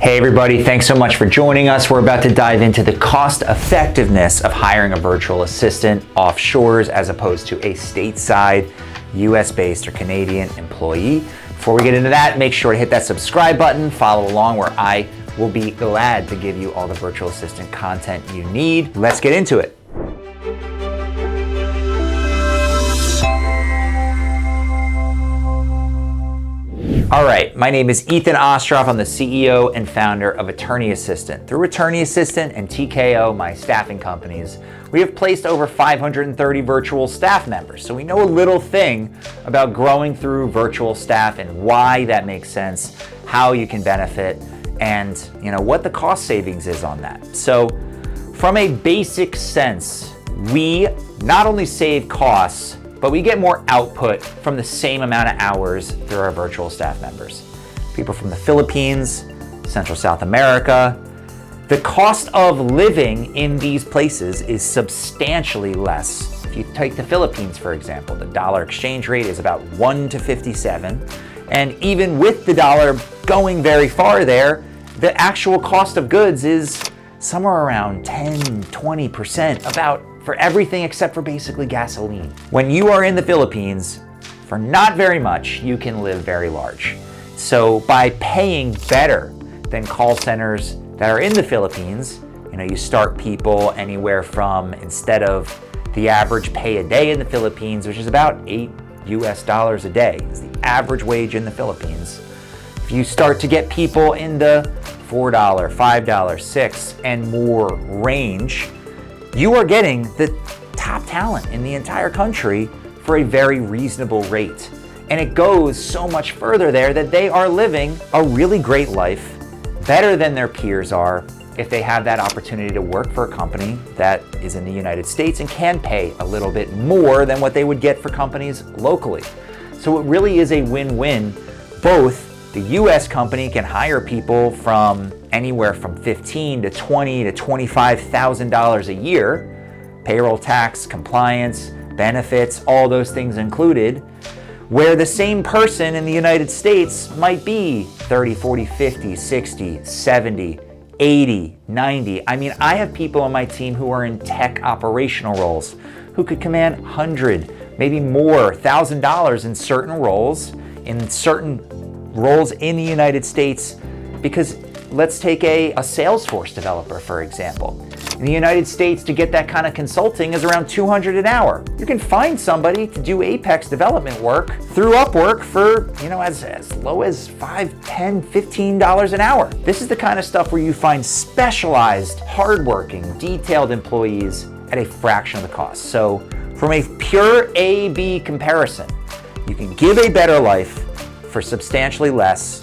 Hey everybody, thanks so much for joining us. We're about to dive into the cost effectiveness of hiring a virtual assistant offshore as opposed to a stateside US-based or Canadian employee. Before we get into that, make sure to hit that subscribe button, follow along where I will be glad to give you all the virtual assistant content you need. Let's get into it. All right, my name is Ethan Ostroff. I'm the CEO and founder of Attorney Assistant. Through Attorney Assistant and TKO, my staffing companies, we have placed over 530 virtual staff members. So we know a little thing about growing through virtual staff and why that makes sense, how you can benefit, and what the cost savings is on that. So from a basic sense, we not only save costs, but we get more output from the same amount of hours through our virtual staff members. People from the Philippines, Central South America. The cost of living in these places is substantially less. If you take the Philippines, for example, the dollar exchange rate is about 1 to 57. And even with the dollar going very far there, the actual cost of goods is somewhere around 10, 20% about for everything except for basically gasoline. When you are in the Philippines, for not very much, you can live very large. So by paying better than call centers that are in the Philippines, you start people anywhere from, instead of the average pay a day in the Philippines, which is about $8 a day, is the average wage in the Philippines. If you start to get people in the $4, $5, $6 and more range, you are getting the top talent in the entire country for a very reasonable rate. And it goes so much further there that they are living a really great life, better than their peers are, if they have that opportunity to work for a company that is in the United States and can pay a little bit more than what they would get for companies locally. So it really is a win-win. Both the US company can hire people from anywhere from $15,000 to $20,000 to $25,000 a year, payroll tax, compliance, benefits, all those things included, where the same person in the United States might be 30, 40, 50, 60, 70, 80, 90. I have people on my team who are in tech operational roles who could command $100, maybe more, $1,000 in certain roles, in the United States, because let's take a Salesforce developer, for example. In the United States, to get that kind of consulting is around $200 an hour. You can find somebody to do Apex development work through Upwork for, as low as $5, $10, $15 an hour. This is the kind of stuff where you find specialized, hardworking, detailed employees at a fraction of the cost. So from a pure A-B comparison, you can give a better life for substantially less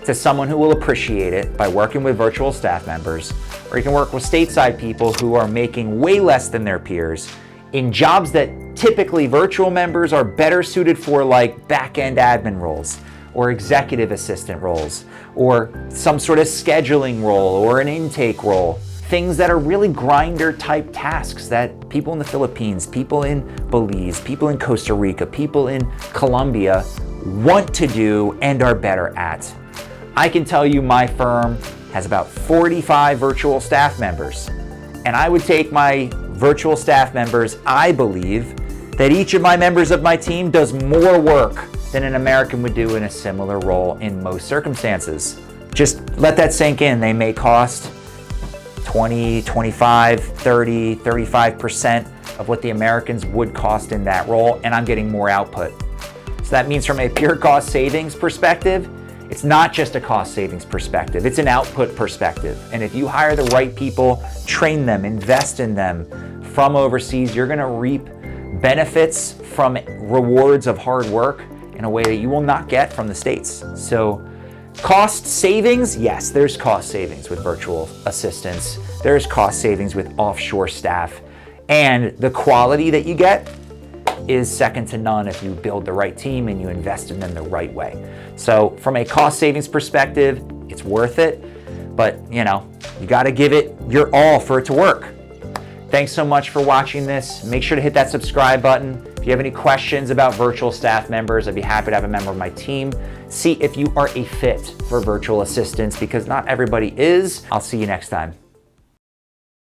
to someone who will appreciate it by working with virtual staff members, or you can work with stateside people who are making way less than their peers in jobs that typically virtual members are better suited for, like back-end admin roles or executive assistant roles or some sort of scheduling role or an intake role. Things that are really grinder type tasks that people in the Philippines, people in Belize, people in Costa Rica, people in Colombia want to do and are better at. I can tell you my firm has about 45 virtual staff members, and I would take my virtual staff members. I believe that each of my members of my team does more work than an American would do in a similar role in most circumstances. Just let that sink in. They may cost 20, 25, 30, 35% of what the Americans would cost in that role, and I'm getting more output. So that means from a pure cost savings perspective, it's not just a cost savings perspective, it's an output perspective. And if you hire the right people, train them, invest in them from overseas, you're gonna reap benefits from rewards of hard work in a way that you will not get from the States. So cost savings, yes, there's cost savings with virtual assistants. There's cost savings with offshore staff. And the quality that you get is second to none if you build the right team and you invest in them the right way. So from a cost savings perspective, it's worth it, but you gotta give it your all for it to work. Thanks so much for watching this. Make sure to hit that subscribe button. If you have any questions about virtual staff members, I'd be happy to have a member of my team see if you are a fit for virtual assistants, because not everybody is. I'll see you next time.